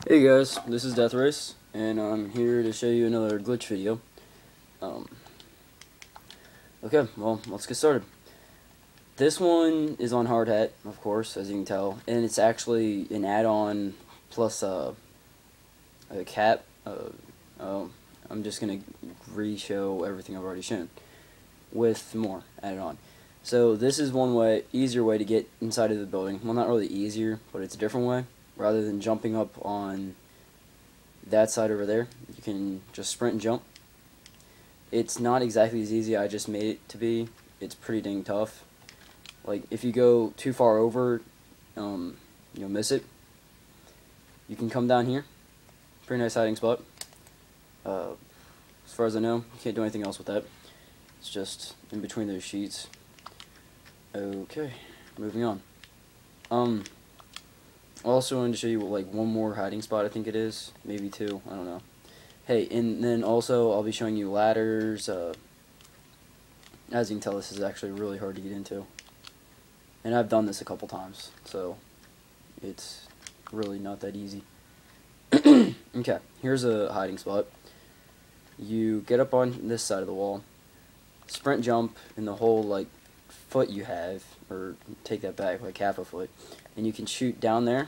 Hey guys, this is Death Race, and I'm here to show you another glitch video. Um, okay, well, let's get started. This one is on Hardhat, of course, as you can tell, and it's actually an add-on plus a cap. I'm just gonna re-show everything I've already shown with more added on. So this is one easier way to get inside of the building. Well, not really easier, but it's a different way. Rather than jumping up on that side over there, you can just sprint and jump. It's not exactly as easy I just made it to be. It's pretty dang tough. Like, if you go too far over, you'll miss it. You can come down here. Pretty nice hiding spot. As far as I know, you can't do anything else with that. It's just in between those sheets. Okay, moving on. Also wanted to show you like one more hiding spot, I think it is. Maybe two, I don't know. Hey, and then also I'll be showing you ladders. As you can tell, this is actually really hard to get into. And I've done this a couple times, so it's really not that easy. Okay, here's a hiding spot. You get up on this side of the wall, sprint jump in the whole like foot you have, or take that back, like half a foot, and you can shoot down there.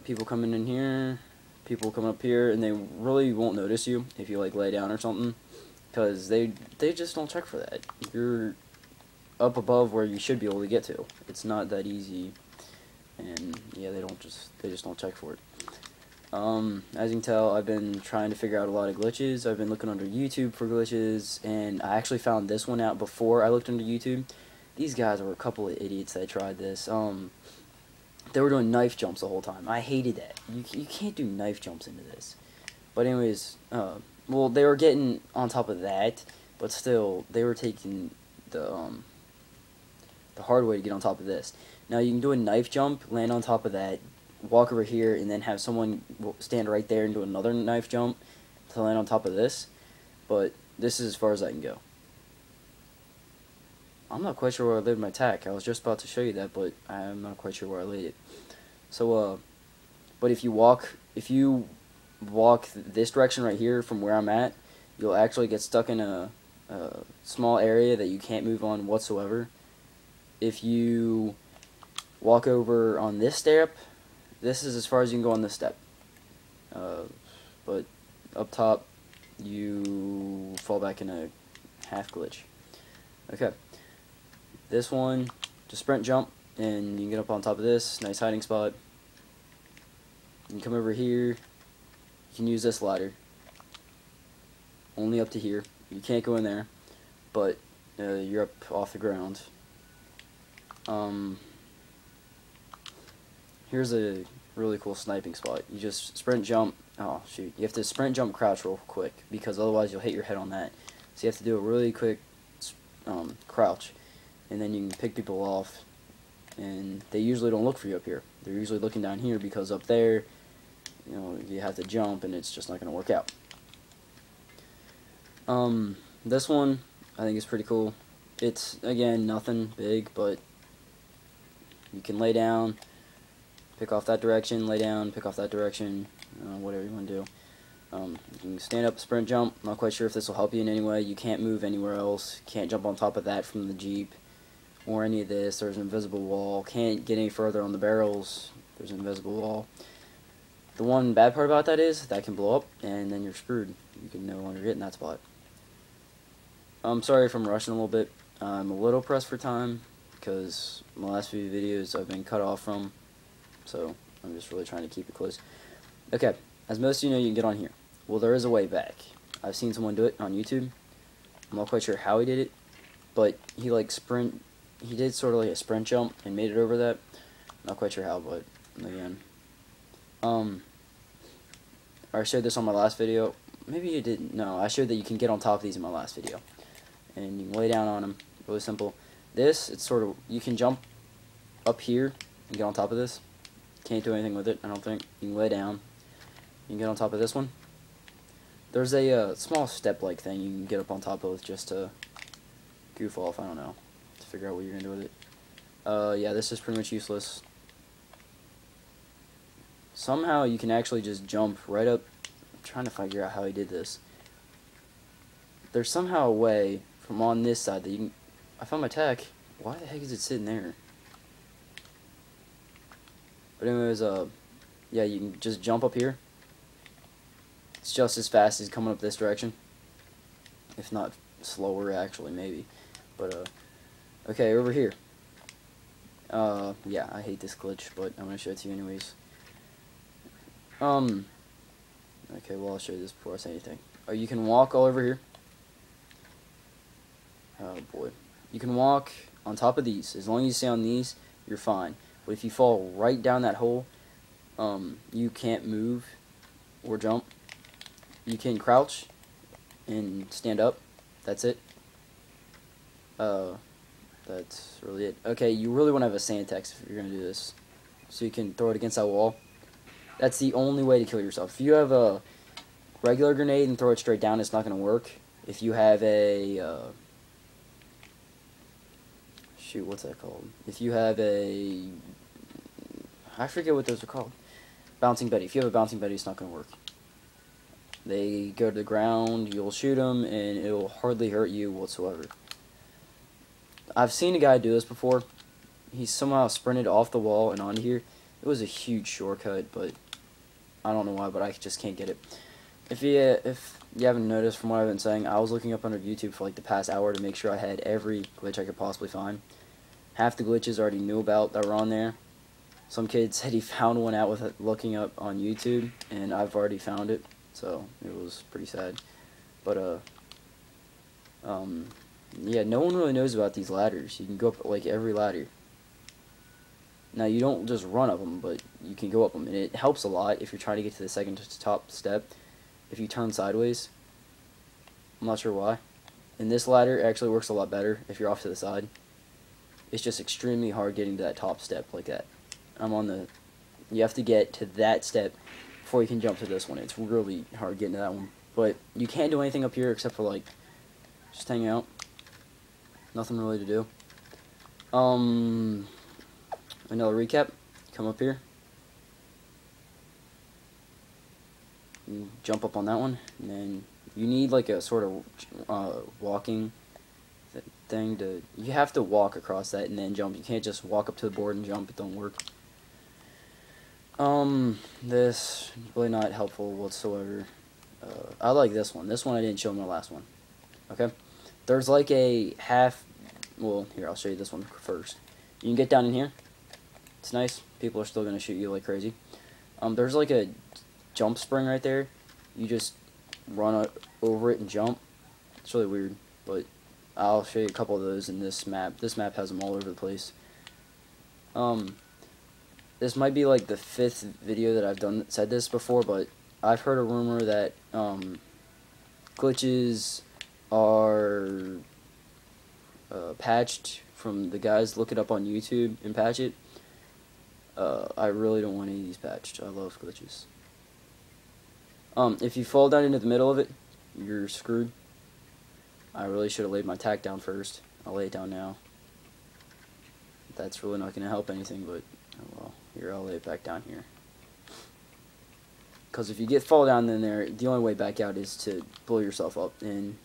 People coming in here, people come up here, and they really won't notice you if you like lay down or something, because they just don't check for that. You're up above where you should be able to get to. It's not that easy, and yeah, they just don't check for it. As you can tell, I've been trying to figure out a lot of glitches. I've been looking under YouTube for glitches, and I actually found this one out before I looked under YouTube. These guys were a couple of idiots that tried this. They were doing knife jumps the whole time. I hated that. You can't do knife jumps into this. But anyways, well, they were getting on top of that, but still, they were taking the hard way to get on top of this. Now, you can do a knife jump, land on top of that, walk over here, and then have someone stand right there and do another knife jump to land on top of this. But this is as far as I can go. I'm not quite sure where I laid my tack. I was just about to show you that, but I'm not quite sure where I laid it. So, but if you walk this direction right here from where I'm at, you'll actually get stuck in a small area that you can't move on whatsoever. If you walk over on this step, this is as far as you can go on this step. But up top, you fall back in a half glitch. Okay. This one, just sprint jump, and you can get up on top of this. Nice hiding spot. You can come over here. You can use this ladder. Only up to here. You can't go in there, but you're up off the ground. Here's a really cool sniping spot. You just sprint jump. Oh shoot! You have to sprint jump crouch real quick, because otherwise you'll hit your head on that. So you have to do a really quick crouch, and then you can pick people off. And they usually don't look for you up here. They're usually looking down here, because up there, you know, you have to jump, and it's just not going to work out. This one I think is pretty cool. It's again nothing big, but you can lay down, pick off that direction, lay down, pick off that direction, whatever you want to do. You can stand up, sprint jump. I'm not quite sure if this will help you in any way. You can't move anywhere else. Can't jump on top of that from the Jeep or any of this. There's an invisible wall. Can't get any further on the barrels. There's an invisible wall. The one bad part about that is that can blow up, and then you're screwed. You can no longer get in that spot. I'm sorry if I'm rushing a little bit. I'm a little pressed for time, because my last few videos I've been cut off from, so I'm just really trying to keep it close. Okay, as most of you know, you can get on here. Well, there is a way back. I've seen someone do it on YouTube. I'm not quite sure how he did it, but he did sort of like a sprint jump and made it over that. Not quite sure how, but again. I showed this on my last video. Maybe you didn't. No, I showed that you can get on top of these in my last video. And you can lay down on them. Really simple. This, it's sort of, you can jump up here and get on top of this. Can't do anything with it, I don't think. You can lay down. You can get on top of this one. There's a small step-like thing you can get up on top of just to goof off, I don't know, to figure out what you're going to do with it. Yeah, this is pretty much useless. somehow you can actually just jump right up. I'm trying to figure out how he did this. There's somehow a way from on this side that you can... I found my tech. Why the heck is it sitting there? But anyways, yeah, you can just jump up here. It's just as fast as coming up this direction. If not slower, actually, maybe. But, okay, over here. Yeah, I hate this glitch, but I'm gonna show it to you anyways. Okay, well, I'll show you this before I say anything. You can walk all over here. Oh, boy. You can walk on top of these. As long as you stay on these, you're fine. But if you fall right down that hole, you can't move or jump. You can crouch and stand up. That's it. That's really it. Okay, you really want to have a sand text if you're going to do this. So you can throw it against that wall. That's the only way to kill yourself. If you have a regular grenade and throw it straight down, it's not going to work. If you have a... shoot, what's that called? If you have a... I forget what those are called. Bouncing Betty. If you have a Bouncing Betty, it's not going to work. They go to the ground, you'll shoot them, and it'll hardly hurt you whatsoever. I've seen a guy do this before. He somehow sprinted off the wall and onto here. It was a huge shortcut, but I don't know why, but I just can't get it. If you haven't noticed from what I've been saying, I was looking up under YouTube for like the past hour to make sure I had every glitch I could possibly find. Half the glitches I already knew about that were on there. Some kid said he found one out with it looking up on YouTube, and I've already found it, so it was pretty sad. But yeah, no one really knows about these ladders. You can go up like every ladder. Now you don't just run up them, but you can go up them, and it helps a lot if you're trying to get to the second to top step. If you turn sideways, I'm not sure why. And this ladder actually works a lot better if you're off to the side. It's just extremely hard getting to that top step like that. You have to get to that step before you can jump to this one. It's really hard getting to that one. But you can't do anything up here except for like just hang out. Nothing really to do. Another recap. Come up here. You jump up on that one, and then you need like a sort of walking thing to. You have to walk across that and then jump. You can't just walk up to the board and jump. It don't work. This really not helpful whatsoever. I like this one. This one I didn't show in my last one. Okay, there's like a half. Well, here I'll show you this one first. You can get down in here. It's nice. People are still gonna shoot you like crazy. There's like a jump spring right there. You just run over it and jump. It's really weird, but I'll show you a couple of those in this map. This map has them all over the place. This might be like the 5th video that I've said this before, but I've heard a rumor that glitches are patched from the guys. Look it up on YouTube and patch it. I really don't want any of these patched. I love glitches. If you fall down into the middle of it, you're screwed. I really should have laid my tack down first. I'll lay it down now. That's really not going to help anything, but oh well. Here, I'll lay it back down here. Because if you fall down in there, the only way back out is to blow yourself up, and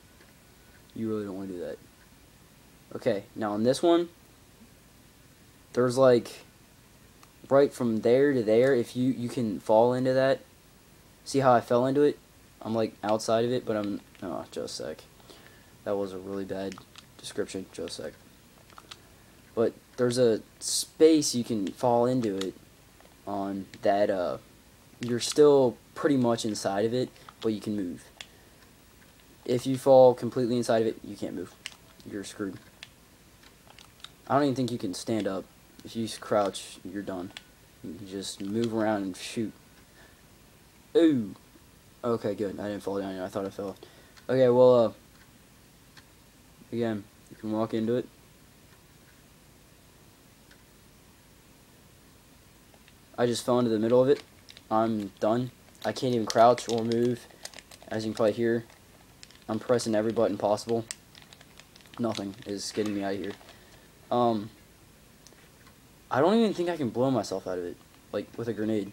you really don't want to do that. Okay, now on this one, there's like right from there to there. If you can fall into that. See how I fell into it? I'm like outside of it, but I'm just a sec. That was a really bad description. Just a sec. But there's a space you can fall into it on that. You're still pretty much inside of it, but you can move. If you fall completely inside of it, you can't move. You're screwed. I don't even think you can stand up. If you crouch, you're done. You just move around and shoot. Ooh. Okay, good. I didn't fall down yet. I thought I fell. Okay, well, again, you can walk into it. I just fell into the middle of it. I'm done. I can't even crouch or move. As you can probably hear, I'm pressing every button possible. Nothing is getting me out of here. I don't even think I can blow myself out of it, like with a grenade.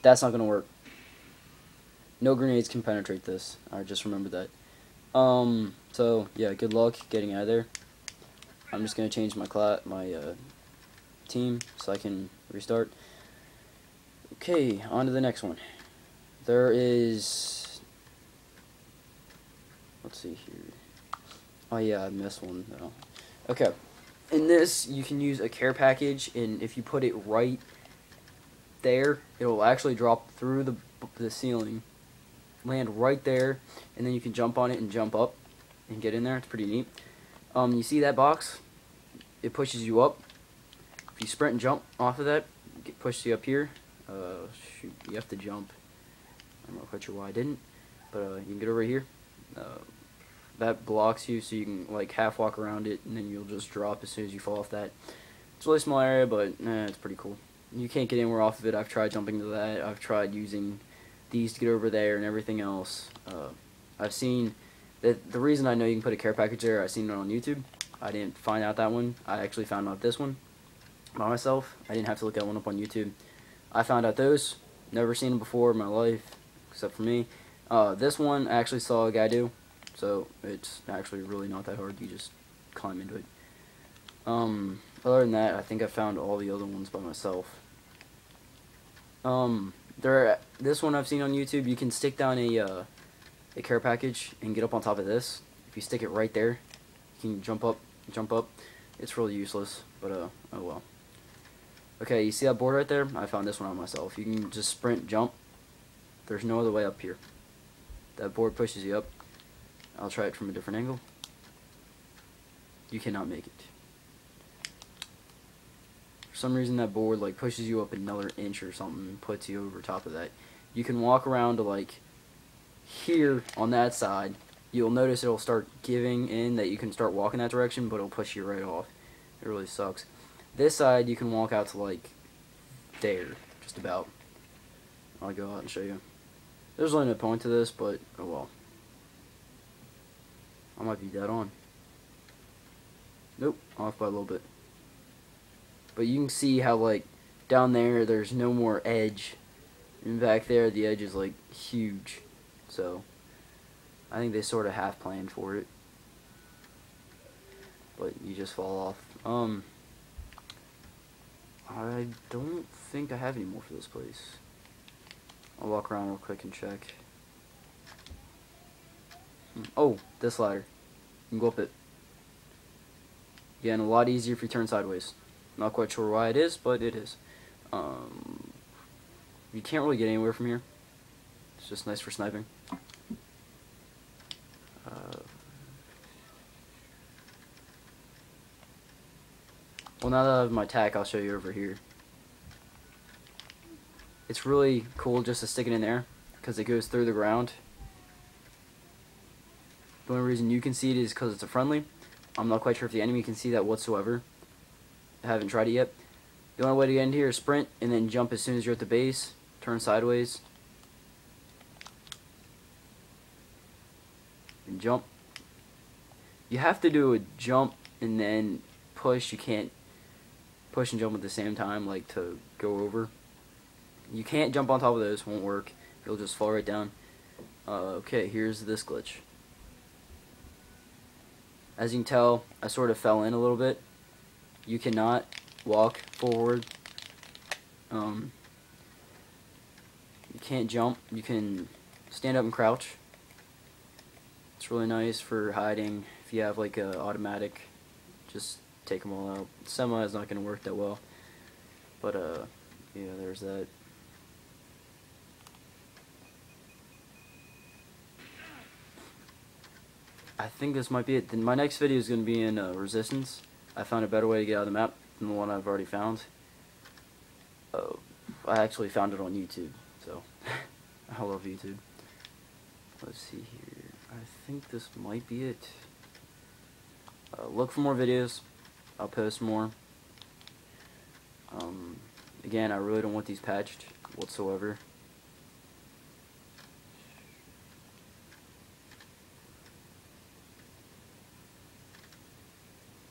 That's not gonna work. No grenades can penetrate this. I just remembered that. So yeah, good luck getting out of there. I'm just gonna change my team so I can restart. Okay, on to the next one. There is. Let's see here. Oh yeah, I missed one though. Okay, in this you can use a care package, and if you put it right there, it will actually drop through the ceiling, land right there, and then you can jump on it and jump up and get in there. It's pretty neat. You see that box? It pushes you up. If you sprint and jump off of that, it pushes you up here. Shoot, you have to jump. I'm not quite sure why I didn't, but you can get over here. That blocks you, so you can like half walk around it, and then you'll just drop as soon as you fall off that. It's a really small area, but it's pretty cool. You can't get anywhere off of it. I've tried jumping to that. I've tried using these to get over there and everything else. I've seen that the reason I know you can put a care package there, I've seen it on YouTube. I didn't find out that one. I actually found out this one by myself. I didn't have to look at one up on YouTube. I found out those. Never seen them before in my life, except for me. This one I actually saw a guy do, so it's actually really not that hard. You just climb into it. Other than that, I think I found all the other ones by myself. This one I've seen on YouTube. You can stick down a care package and get up on top of this. If you stick it right there, you can jump up. It's really useless, but oh well. Okay, you see that board right there? I found this one on myself. You can just sprint, jump. There's no other way up here. That board pushes you up. I'll try it from a different angle. You cannot make it. For some reason that board like pushes you up another inch or something and puts you over top of that. You can walk around to like here on that side. You'll notice it'll start giving in that you can start walking that direction, but it'll push you right off. It really sucks. This side you can walk out to like there, just about. I'll go out and show you. There's really no point to this, but oh well. I might be dead on. Nope, off by a little bit. But you can see how like down there there's no more edge, and back there the edge is like huge. So I think they sort of half planned for it, but you just fall off. I don't think I have any more for this place. I'll walk around real quick and check. Oh, this ladder. You can go up it. Again, a lot easier if you turn sideways. Not quite sure why it is, but it is. You can't really get anywhere from here. It's just nice for sniping. Well, now that I have my tack, I'll show you over here. It's really cool just to stick it in there, because it goes through the ground. The only reason you can see it is because it's a friendly. I'm not quite sure if the enemy can see that whatsoever. I haven't tried it yet. The only way to get in here is sprint, and then jump as soon as you're at the base. Turn sideways. And jump. You have to do a jump and then push. You can't push and jump at the same time, like to go over. You can't jump on top of those, won't work. You'll just fall right down. Okay, here's this glitch. As you can tell, I sort of fell in a little bit. You cannot walk forward. You can't jump. You can stand up and crouch. It's really nice for hiding. If you have like a automatic, just take them all out. Semi is not going to work that well, but yeah, there's that. I think this might be it. Then my next video is going to be in Resistance. I found a better way to get out of the map than the one I've already found. I actually found it on YouTube, so I love YouTube. Let's see here. I think this might be it. Look for more videos. I'll post more. Again, I really don't want these patched whatsoever.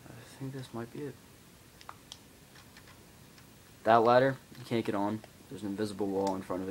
I think this might be it. That ladder, you can't get on. There's an invisible wall in front of it.